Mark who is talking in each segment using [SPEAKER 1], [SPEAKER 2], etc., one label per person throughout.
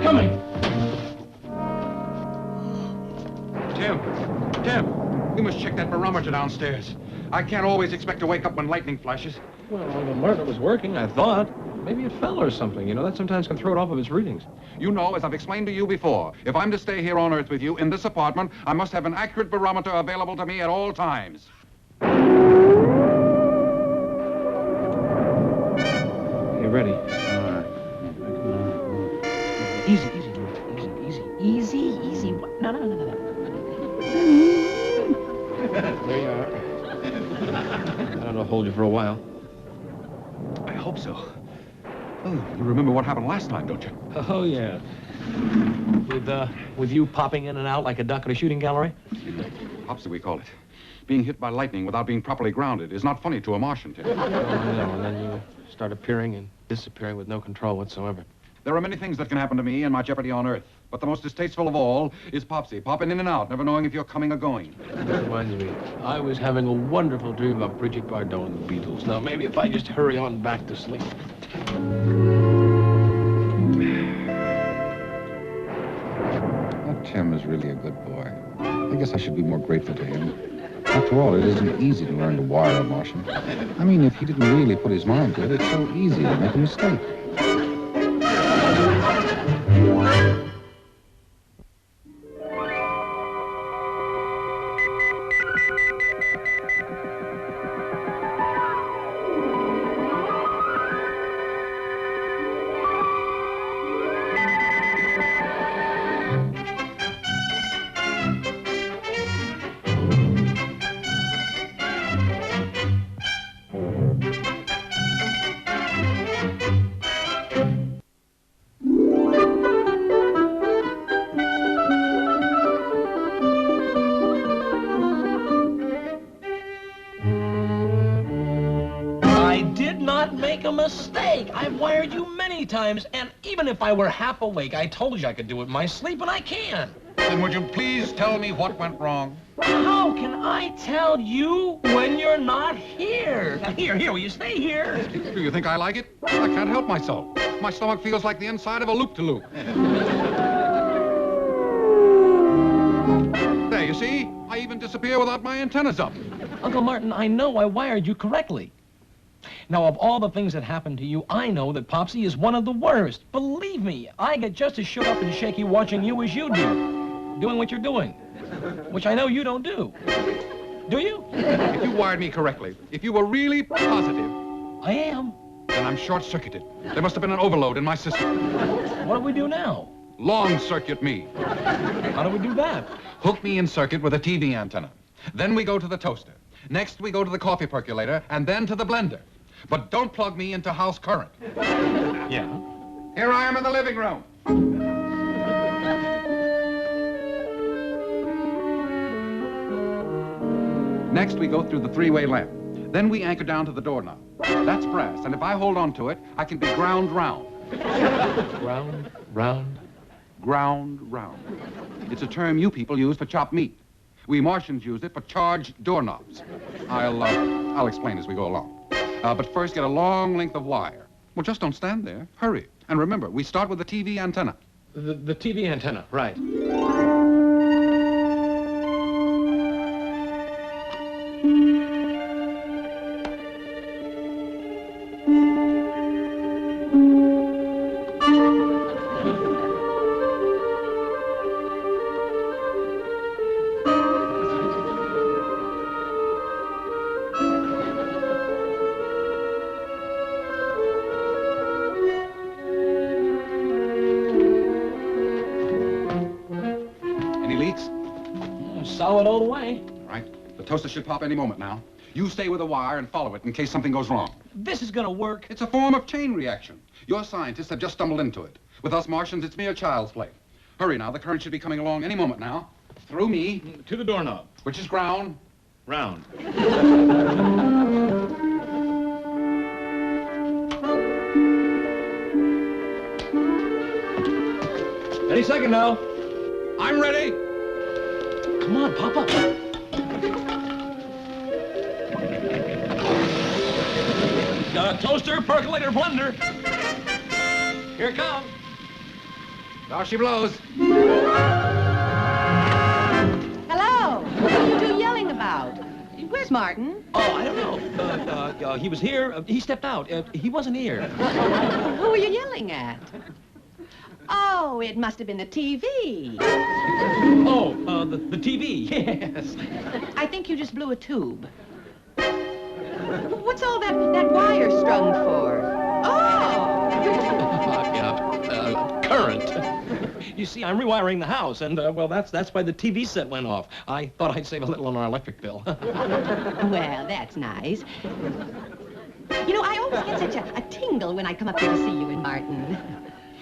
[SPEAKER 1] I'm coming.
[SPEAKER 2] Tim, we must check that barometer downstairs. I can't always expect to wake up when lightning flashes.
[SPEAKER 1] Well, Uncle Martin, it was working, I thought. Maybe it fell or something. You know, that sometimes can throw it off of its readings.
[SPEAKER 2] You know, as I've explained to you before, if I'm to stay here on Earth with you in this apartment, I must have an accurate barometer available to me at all times.
[SPEAKER 1] Hey, ready?
[SPEAKER 3] All right.
[SPEAKER 1] Easy. What? No. There you are. I don't know, hold you for a while.
[SPEAKER 2] I hope so. Oh, you remember what happened last time, don't you?
[SPEAKER 1] Oh, yeah. With you popping in and out like a duck at a shooting gallery?
[SPEAKER 2] Popsy, we call it. Being hit by lightning without being properly grounded is not funny to a Martian, Tim.
[SPEAKER 1] Oh, I know, and then you start appearing and disappearing with no control whatsoever.
[SPEAKER 2] There are many things that can happen to me in my jeopardy on Earth, but the most distasteful of all is Popsy, popping in and out, never knowing if you're coming or going.
[SPEAKER 1] That reminds me, I was having a wonderful dream about Bridget Bardot and the Beatles. Now, maybe if I just hurry on back to sleep.
[SPEAKER 3] That Tim is really a good boy. I guess I should be more grateful to him. After all, it isn't easy to learn to wire a Martian. I mean, if he didn't really put his mind to it, it's so easy to make a mistake.
[SPEAKER 1] Make a mistake. I've wired you many times, and even if I were half awake, I told you I could do it in my sleep, and I can.
[SPEAKER 2] Then would you please tell me what went wrong?
[SPEAKER 1] How can I tell you when you're not here? Now, here, will you stay here?
[SPEAKER 2] Do you think I like it? I can't help myself. My stomach feels like the inside of a loop-de-loop. There, you see? I even disappear without my antennas up.
[SPEAKER 1] Uncle Martin, I know I wired you correctly. Now, of all the things that happened to you, I know that Popsy is one of the worst. Believe me, I get just as shook up and shaky watching you as you do. Doing what you're doing, which I know you don't do. Do you?
[SPEAKER 2] If you wired me correctly, if you were really positive...
[SPEAKER 1] I am.
[SPEAKER 2] Then I'm short-circuited. There must have been an overload in my system.
[SPEAKER 1] What do we do now?
[SPEAKER 2] Long-circuit me.
[SPEAKER 1] How do we do that?
[SPEAKER 2] Hook me in circuit with a TV antenna. Then we go to the toaster. Next, we go to the coffee percolator, and then to the blender. But don't plug me into house current.
[SPEAKER 1] Yeah?
[SPEAKER 2] Here I am in the living room. Next, we go through the three-way lamp. Then we anchor down to the doorknob. That's brass, and if I hold on to it, I can be ground round.
[SPEAKER 1] Round, round?
[SPEAKER 2] Ground round. It's a term you people use for chopped meat. We Martians use it for charged doorknobs. I'll explain as we go along. But first, get a long length of wire. Well, just don't stand there. Hurry. And remember, we start with the TV antenna.
[SPEAKER 1] The TV antenna, right. Solid all the way.
[SPEAKER 2] All right. The toaster should pop any moment now. You stay with the wire and follow it in case something goes wrong.
[SPEAKER 1] This is gonna work.
[SPEAKER 2] It's a form of chain reaction. Your scientists have just stumbled into it. With us Martians, it's mere child's play. Hurry now. The current should be coming along any moment now. Through me.
[SPEAKER 1] To the doorknob.
[SPEAKER 2] Which is ground.
[SPEAKER 1] Round. Any second now.
[SPEAKER 2] I'm ready.
[SPEAKER 1] Come on, Papa. Got a toaster, percolator, blender. Here it comes.
[SPEAKER 2] Now she blows.
[SPEAKER 4] Hello. What are you two yelling about? Where's Martin?
[SPEAKER 1] Oh, I don't know. He was here. He stepped out. He wasn't here.
[SPEAKER 4] Who are you yelling at? Oh, it must have been the TV.
[SPEAKER 1] Oh, the TV, yes.
[SPEAKER 4] I think you just blew a tube. What's all that wire strung for? Oh!
[SPEAKER 1] Current. You see, I'm rewiring the house, and, well, that's why the TV set went off. I thought I'd save a little on our electric bill.
[SPEAKER 4] Well, that's nice. You know, I always get such a tingle when I come up here to see you and Martin.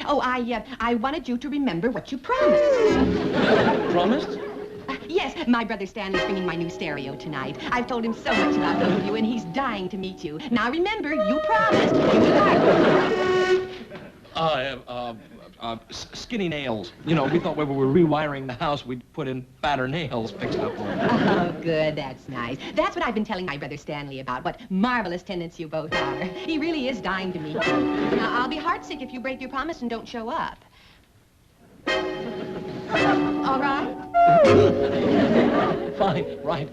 [SPEAKER 4] Oh, I wanted you to remember what you promised.
[SPEAKER 1] Promised?
[SPEAKER 4] Yes, my brother Stanley's bringing my new stereo tonight. I've told him so much about both of you, and he's dying to meet you. Now, remember, you promised.
[SPEAKER 1] Skinny nails. You know, we thought when we were rewiring the house, we'd put in fatter nails fixed up.
[SPEAKER 4] Oh, good. That's nice. That's what I've been telling my brother Stanley about, what marvelous tenants you both are. He really is dying to meet you. Now, I'll be heartsick if you break your promise and don't show up. All right?
[SPEAKER 1] Fine, right.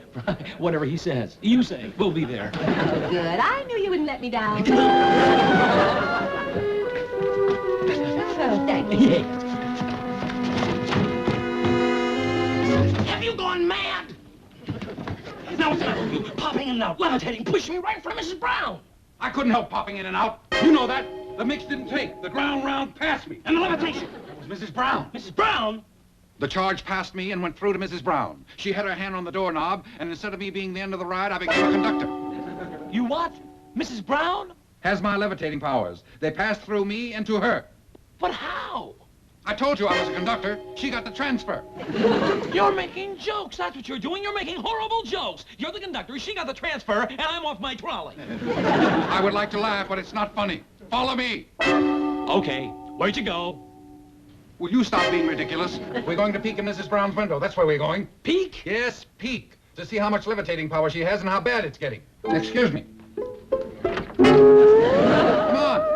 [SPEAKER 1] Whatever he says. You say. We'll be there.
[SPEAKER 4] Oh, good. I knew you wouldn't let me down. Oh, thank you.
[SPEAKER 1] Yeah. Have you gone mad? Now what's the matter with you? Popping in and out, levitating, pushing me right in front of Mrs. Brown.
[SPEAKER 2] I couldn't help popping in and out. You know that. The mix didn't take. The ground round passed me.
[SPEAKER 1] And the levitation.
[SPEAKER 2] It was Mrs. Brown.
[SPEAKER 1] Mrs. Brown?
[SPEAKER 2] The charge passed me and went through to Mrs. Brown. She had her hand on the doorknob, and instead of me being the end of the ride, I became a conductor.
[SPEAKER 1] You what? Mrs. Brown?
[SPEAKER 2] Has my levitating powers. They passed through me and to her.
[SPEAKER 1] But how?
[SPEAKER 2] I told you I was a conductor. She got the transfer.
[SPEAKER 1] You're making jokes. That's what you're doing. You're making horrible jokes. You're the conductor. She got the transfer, and I'm off my trolley.
[SPEAKER 2] I would like to laugh, but it's not funny. Follow me.
[SPEAKER 1] Okay. Where'd you go?
[SPEAKER 2] Will you stop being ridiculous? We're going to peek in Mrs. Brown's window. That's where we're going.
[SPEAKER 1] Peek?
[SPEAKER 2] Yes, peek. To see how much levitating power she has and how bad it's getting. Excuse me. Come on.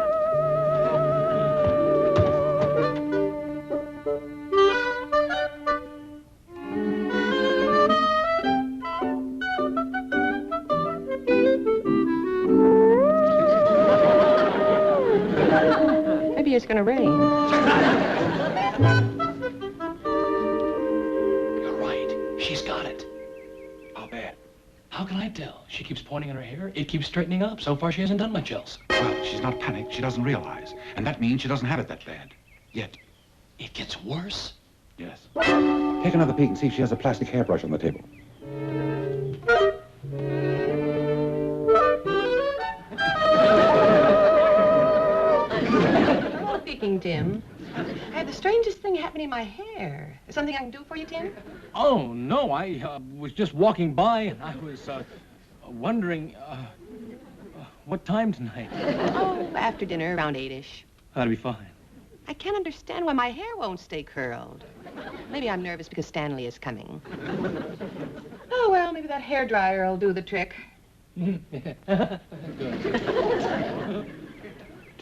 [SPEAKER 4] Maybe it's going to rain.
[SPEAKER 1] You're right. She's got it. How bad? How can I tell? She keeps pointing at her hair. It keeps straightening up. So far, she hasn't done much else.
[SPEAKER 2] Well, she's not panicked. She doesn't realize. And that means she doesn't have it that bad. Yet.
[SPEAKER 1] It gets worse.
[SPEAKER 2] Yes. Take another peek and see if she has a plastic hairbrush on the table.
[SPEAKER 4] Hello, Peking Tim. I had the strangest thing happen in my hair. Is something I can do for you, Tim?
[SPEAKER 1] Oh, no. I was just walking by, and I was wondering what time tonight.
[SPEAKER 4] Oh, after dinner, around 8-ish.
[SPEAKER 1] That'll be fine.
[SPEAKER 4] I can't understand why my hair won't stay curled. Maybe I'm nervous because Stanley is coming. Oh, well, maybe that hairdryer will do the trick.
[SPEAKER 2] Did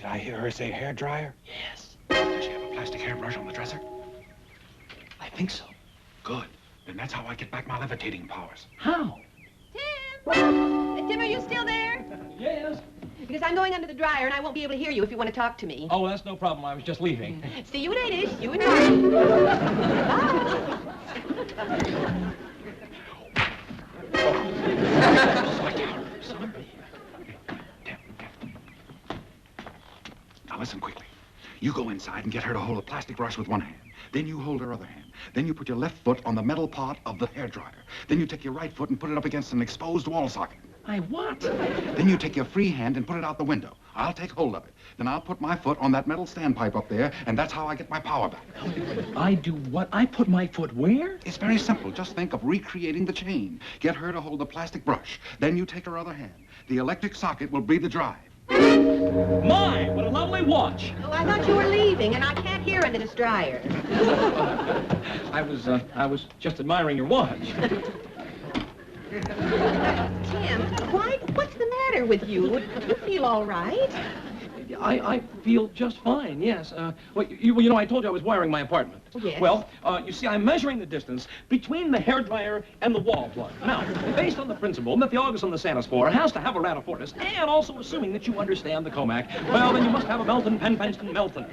[SPEAKER 2] I hear her say hairdryer?
[SPEAKER 1] Yes.
[SPEAKER 2] Does she have a plastic hairbrush on the dresser?
[SPEAKER 1] I think so.
[SPEAKER 2] Good. Then that's how I get back my levitating powers.
[SPEAKER 1] How?
[SPEAKER 4] Tim! Tim, are you still there?
[SPEAKER 1] Yes.
[SPEAKER 4] Because I'm going under the dryer and I won't be able to hear you if you want to talk to me.
[SPEAKER 1] Oh, that's no problem. I was just leaving.
[SPEAKER 4] See you at 8-ish. You and Martin. Bye.
[SPEAKER 2] Now listen quickly. You go inside and get her to hold a plastic brush with one hand. Then you hold her other hand. Then you put your left foot on the metal part of the hairdryer. Then you take your right foot and put it up against an exposed wall socket.
[SPEAKER 1] I what?
[SPEAKER 2] Then you take your free hand and put it out the window. I'll take hold of it. Then I'll put my foot on that metal standpipe up there, and that's how I get my power back.
[SPEAKER 1] I do what? I put my foot where?
[SPEAKER 2] It's very simple. Just think of recreating the chain. Get her to hold the plastic brush. Then you take her other hand. The electric socket will be the drive.
[SPEAKER 1] My, what a lovely watch.
[SPEAKER 4] Oh, I thought you were leaving, and I can't hear under this dryer.
[SPEAKER 1] I was just admiring your watch.
[SPEAKER 4] Tim, what's the matter with you? Do you feel all right?
[SPEAKER 1] I feel just fine, yes. Well, you know, I told you I was wiring my apartment.
[SPEAKER 4] Yes.
[SPEAKER 1] Well, you see, I'm measuring the distance between the hairdryer and the wall plug. Now, based on the principle that the August on the Sanaspore has to have a ratafortis, and also assuming that you understand the Comac, well, then you must have a Melton, Penn-Penston, Melton.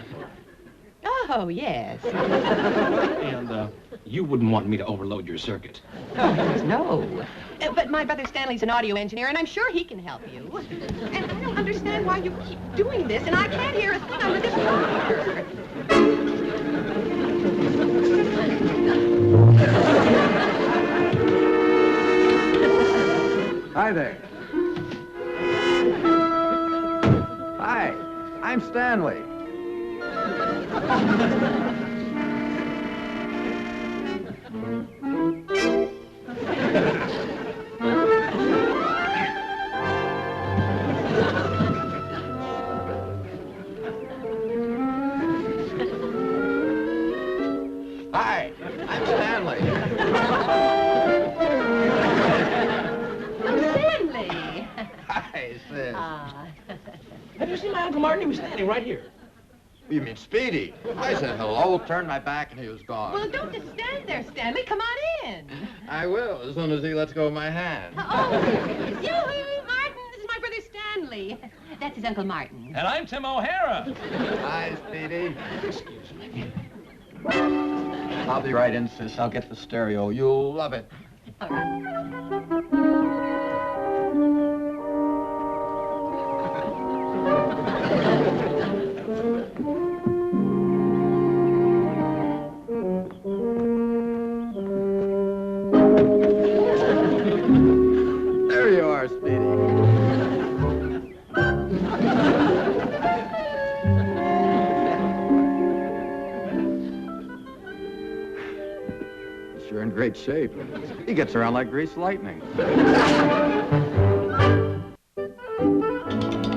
[SPEAKER 4] Oh, yes.
[SPEAKER 1] And, you wouldn't want me to overload your circuit.
[SPEAKER 4] No. But my brother Stanley's an audio engineer, and I'm sure he can help you. And I don't understand why you keep doing this, and I can't hear a thing under this car.
[SPEAKER 5] Hi there. Hi, I'm Stanley. Hi, I'm Stanley.
[SPEAKER 4] Stanley!
[SPEAKER 5] Hi, sis.
[SPEAKER 1] Have you seen my Uncle Martin? He was standing right here.
[SPEAKER 5] You mean Speedy? I said hello, turned my back, and he was gone.
[SPEAKER 4] Well, don't just stand there, Stanley. Come on in.
[SPEAKER 5] I will, as soon as he lets go of my hand.
[SPEAKER 4] Oh, yoo-hoo, Martin. This is my brother Stanley. That's his Uncle Martin.
[SPEAKER 1] And I'm Tim O'Hara.
[SPEAKER 5] Hi, Speedy.
[SPEAKER 1] Excuse me.
[SPEAKER 5] I'll be right in, sis. I'll get the stereo. You'll love it.
[SPEAKER 4] All right.
[SPEAKER 5] There you are, Speedy. Sure in great shape. He gets around like greased lightning.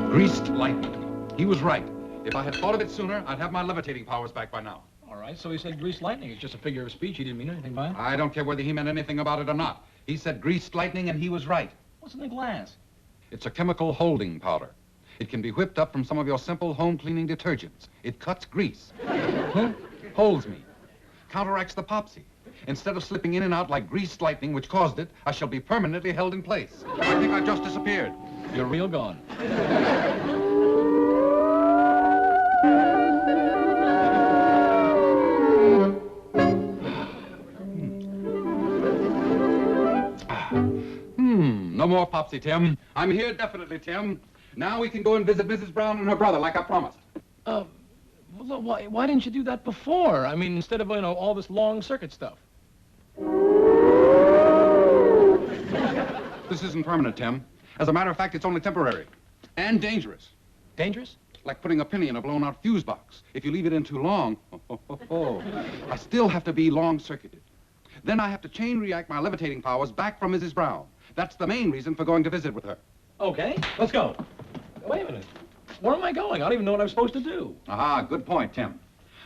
[SPEAKER 2] Greased lightning. He was right. If I had thought of it sooner, I'd have my levitating powers back by now.
[SPEAKER 1] All right, so he said greased lightning. It's just a figure of speech. He didn't mean anything by it.
[SPEAKER 2] I don't care whether he meant anything about it or not. He said greased lightning, and he was right.
[SPEAKER 1] What's in the glass?
[SPEAKER 2] It's a chemical holding powder. It can be whipped up from some of your simple home cleaning detergents. It cuts grease. Holds me. Counteracts the popsy. Instead of slipping in and out like greased lightning, which caused it, I shall be permanently held in place. I think I've just disappeared.
[SPEAKER 1] You're real gone.
[SPEAKER 2] No more popsy, Tim. I'm here definitely, Tim. Now we can go and visit Mrs. Brown and her brother like I promised.
[SPEAKER 1] Well, why didn't you do that before? I mean, instead of, you know, all this long circuit stuff.
[SPEAKER 2] This isn't permanent, Tim. As a matter of fact, it's only temporary. And dangerous.
[SPEAKER 1] Dangerous?
[SPEAKER 2] Like putting a penny in a blown-out fuse box. If you leave it in too long, I still have to be long-circuited. Then I have to chain react my levitating powers back from Mrs. Brown. That's the main reason for going to visit with her.
[SPEAKER 1] Okay, let's go. Wait a minute. Where am I going? I don't even know what I'm supposed to do.
[SPEAKER 2] Aha, good point, Tim.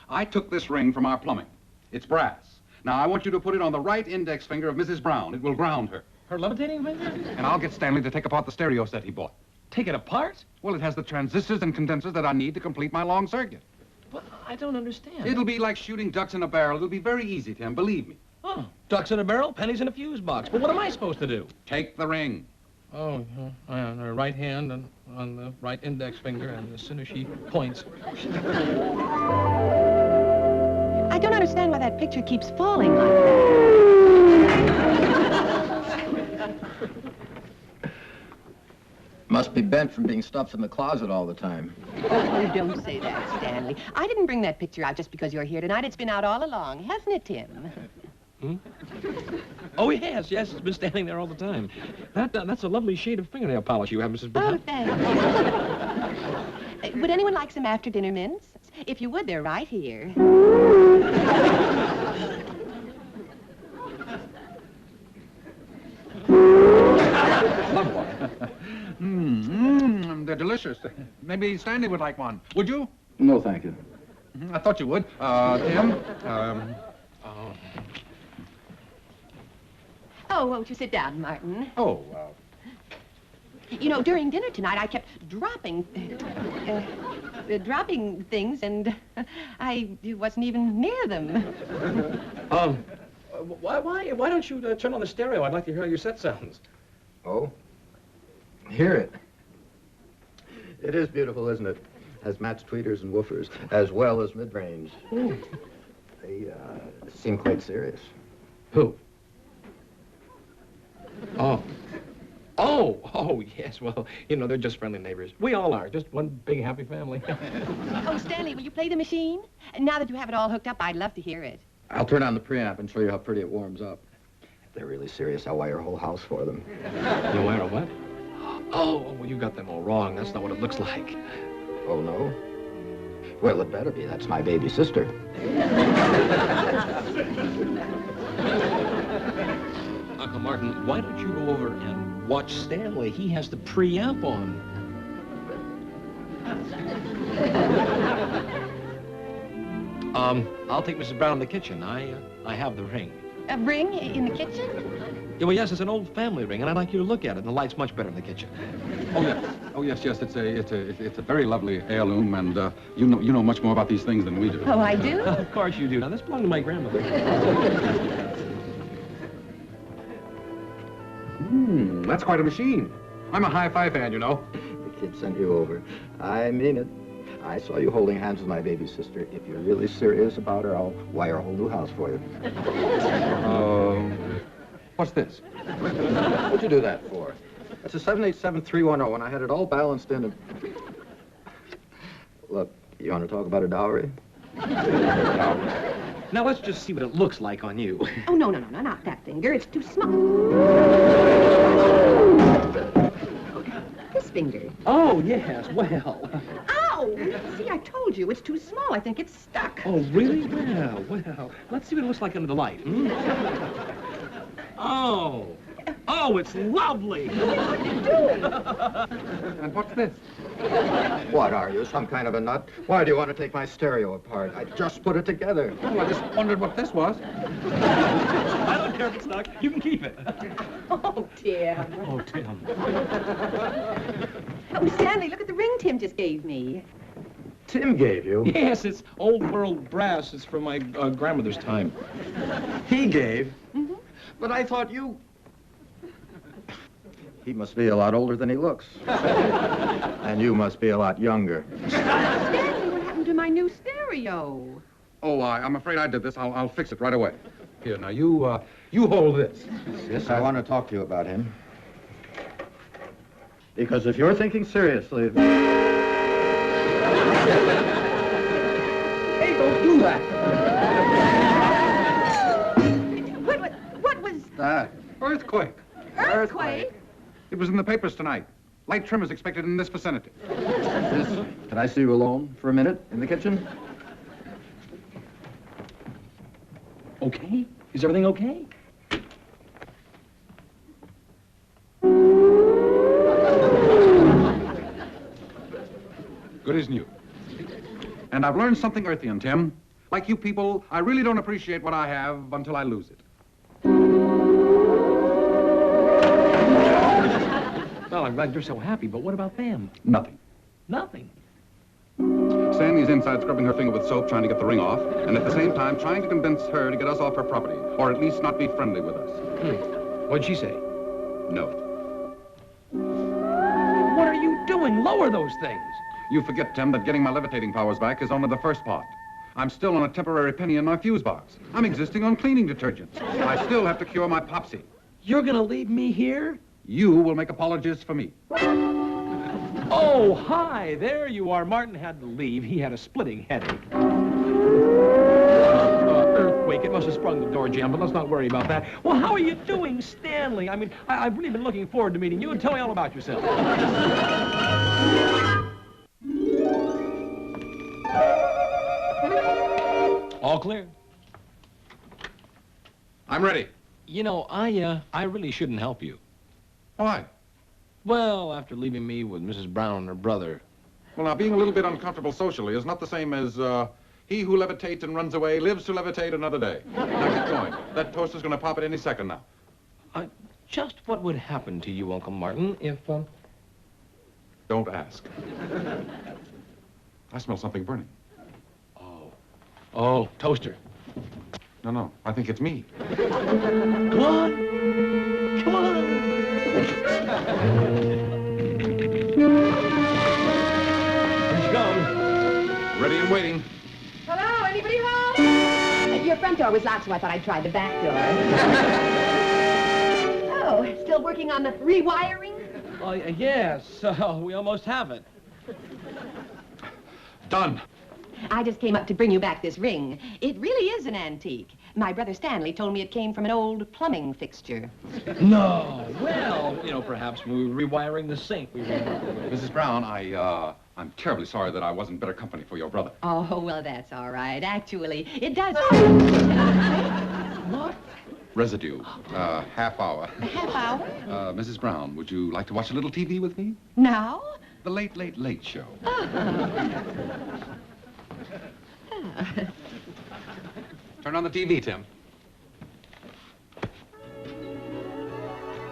[SPEAKER 2] I took this ring from our plumbing. It's brass. Now, I want you to put it on the right index finger of Mrs. Brown. It will ground her.
[SPEAKER 1] Her levitating finger?
[SPEAKER 2] And I'll get Stanley to take apart the stereo set he bought.
[SPEAKER 1] Take it apart?
[SPEAKER 2] Well, it has the transistors and condensers that I need to complete my long circuit.
[SPEAKER 1] But I don't understand.
[SPEAKER 2] It'll be like shooting ducks in a barrel. It'll be very easy, Tim, believe me.
[SPEAKER 1] Oh, ducks in a barrel, pennies in a fuse box. But what am I supposed to do?
[SPEAKER 2] Take the ring.
[SPEAKER 1] Oh, on her right hand and on the right index finger, and as soon as she points.
[SPEAKER 4] I don't understand why that picture keeps falling like that.
[SPEAKER 5] Must be bent from being stuffed in the closet all the time.
[SPEAKER 4] Oh, don't say that, Stanley. I didn't bring that picture out just because you're here tonight. It's been out all along, hasn't it, Tim?
[SPEAKER 1] Oh, yes, it's been standing there all the time. That's a lovely shade of fingernail polish you have, Mrs.
[SPEAKER 4] Oh,
[SPEAKER 1] Brown.
[SPEAKER 4] thanks. Would anyone like some after-dinner mints? If you would, they're right here.
[SPEAKER 2] Love one. They're delicious. Maybe Stanley would like one. Would you?
[SPEAKER 5] No, thank you.
[SPEAKER 2] I thought you would. Tim?
[SPEAKER 4] Oh, won't you sit down, Martin?
[SPEAKER 2] Oh,
[SPEAKER 4] You know, during dinner tonight, I kept dropping... dropping things, and I wasn't even near them.
[SPEAKER 1] Why don't you turn on the stereo? I'd like to hear how your set sounds.
[SPEAKER 5] Oh? Hear it. It is beautiful, isn't it? Has matched tweeters and woofers, as well as mid-range. They seem quite serious.
[SPEAKER 1] Who? Oh, yes. Well, you know, they're just friendly neighbors. We all are. Just one big happy family.
[SPEAKER 4] Oh, Stanley, will you play the machine? Now that you have it all hooked up, I'd love to hear it.
[SPEAKER 5] I'll turn on the preamp and show you how pretty it warms up. If they're really serious, I'll wire a whole house for them.
[SPEAKER 1] You wire a what? Oh, well, you got them all wrong. That's not what it looks like.
[SPEAKER 5] Oh, no? Well, it better be. That's my baby sister.
[SPEAKER 1] Uncle Martin, why don't you go over and watch Stanley? He has the preamp on. I'll take Mrs. Brown in the kitchen. I have the ring.
[SPEAKER 4] A ring in the kitchen?
[SPEAKER 1] Yeah, well, yes, it's an old family ring, and I'd like you to look at it. And the light's much better in the kitchen.
[SPEAKER 2] Oh, yes. Oh, yes, yes. It's a very lovely heirloom, and you know much more about these things than we do.
[SPEAKER 4] Oh, I do?
[SPEAKER 1] Of course you do. Now, this belonged to my grandmother.
[SPEAKER 2] That's quite a machine. I'm a hi-fi fan, you know.
[SPEAKER 5] The kid sent you over. I mean it. I saw you holding hands with my baby sister. If you're really serious about her, I'll wire a whole new house for you.
[SPEAKER 2] What's this?
[SPEAKER 5] What'd you do that for? That's a 787310, and I had it all balanced in. Look, you want to talk about a dowry?
[SPEAKER 1] Now, let's just see what it looks like on you.
[SPEAKER 4] Oh, no, not that finger. It's too small. This finger.
[SPEAKER 1] Oh, yes, well.
[SPEAKER 4] Ow! See, I told you, it's too small. I think it's stuck.
[SPEAKER 1] Oh, really? Well. Let's see what it looks like under the light. Oh, it's lovely.
[SPEAKER 4] What are you doing?
[SPEAKER 2] And what's this?
[SPEAKER 5] What are you, some kind of a nut? Why do you want to take my stereo apart? I just put it together.
[SPEAKER 2] Oh, I just wondered what this was.
[SPEAKER 1] I don't care if it's stuck. You can keep it.
[SPEAKER 4] Oh, Tim.
[SPEAKER 1] Oh, Tim.
[SPEAKER 4] Oh, Stanley, look at the ring Tim just gave me.
[SPEAKER 5] Tim gave you?
[SPEAKER 1] Yes, it's old world brass. It's from my grandmother's time.
[SPEAKER 5] He gave?
[SPEAKER 4] Mm-hmm.
[SPEAKER 5] But I thought you... He must be a lot older than he looks. And you must be a lot younger.
[SPEAKER 4] Stanley, what happened to my new stereo?
[SPEAKER 2] Oh, I'm afraid I did this. I'll fix it right away. Here, now, you hold this.
[SPEAKER 5] Yes, I want to talk to you about him. Because if you're thinking seriously...
[SPEAKER 1] Hey, don't do that.
[SPEAKER 4] What was...
[SPEAKER 2] Earthquake.
[SPEAKER 4] Earthquake?
[SPEAKER 2] It was in the papers tonight. Light trim is expected in this vicinity.
[SPEAKER 5] Yes. Can I see you alone for a minute in the kitchen?
[SPEAKER 1] Okay? Is everything okay?
[SPEAKER 2] Good as new. And I've learned something earthian, Tim. Like you people, I really don't appreciate what I have until I lose it.
[SPEAKER 1] Well, I'm glad you're so happy, but what about them?
[SPEAKER 2] Nothing.
[SPEAKER 1] Nothing.
[SPEAKER 2] Sandy's inside scrubbing her finger with soap, trying to get the ring off, and at the same time trying to convince her to get us off her property, or at least not be friendly with us.
[SPEAKER 1] What'd she say?
[SPEAKER 2] No.
[SPEAKER 1] What are you doing? Lower those things.
[SPEAKER 2] You forget, Tim, that getting my levitating powers back is only the first part. I'm still on a temporary penny in my fuse box. I'm existing on cleaning detergents. I still have to cure my popsy.
[SPEAKER 1] You're gonna leave me here?
[SPEAKER 2] You will make apologies for me.
[SPEAKER 1] Oh, hi, there you are. Martin had to leave. He had a splitting headache. Earthquake. It must have sprung the door jam, but let's not worry about that. Well, how are you doing, Stanley? I mean, I've really been looking forward to meeting you. Tell me all about yourself. All clear.
[SPEAKER 2] I'm ready.
[SPEAKER 1] You know, I really shouldn't help you.
[SPEAKER 2] Why?
[SPEAKER 1] Well, after leaving me with Mrs. Brown and her brother.
[SPEAKER 2] Well, now, being a little bit uncomfortable socially is not the same as, he who levitates and runs away lives to levitate another day. Now, get going. That toaster's gonna pop at any second now.
[SPEAKER 1] Just what would happen to you, Uncle Martin, if,
[SPEAKER 2] Don't ask. I smell something burning.
[SPEAKER 1] Oh, toaster.
[SPEAKER 2] No, I think it's me.
[SPEAKER 1] Come on. Come on. Here she comes.
[SPEAKER 2] Ready and waiting.
[SPEAKER 4] Hello, anybody home? Your front door was locked, so I thought I'd try the back door. Oh, still working on the rewiring?
[SPEAKER 1] Yes, we almost have it.
[SPEAKER 2] Done.
[SPEAKER 4] I just came up to bring you back this ring. It really is an antique. My brother Stanley told me it came from an old plumbing fixture.
[SPEAKER 1] No. Well, perhaps we were rewiring the sink.
[SPEAKER 2] Mrs. Brown, I'm terribly sorry that I wasn't better company for your brother.
[SPEAKER 4] Oh, well, that's all right. Actually, it does...
[SPEAKER 1] What?
[SPEAKER 2] Residue. Half hour.
[SPEAKER 4] A half hour?
[SPEAKER 2] Mrs. Brown, would you like to watch a little TV with me?
[SPEAKER 4] Now?
[SPEAKER 2] The Late, Late, Late Show. Turn on the TV, Tim.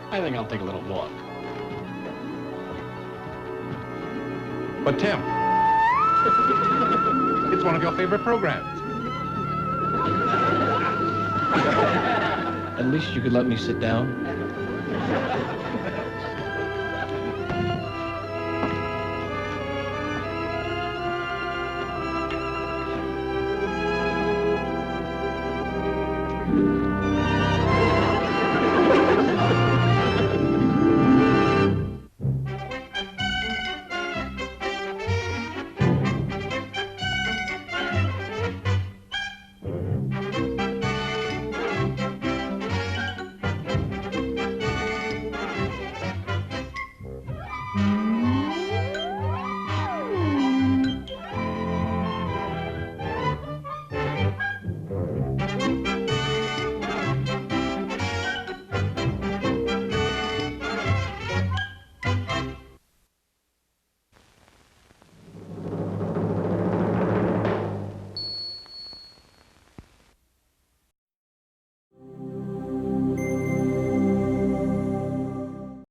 [SPEAKER 1] I think I'll take a little walk.
[SPEAKER 2] But, Tim, it's one of your favorite programs.
[SPEAKER 1] At least you could let me sit down.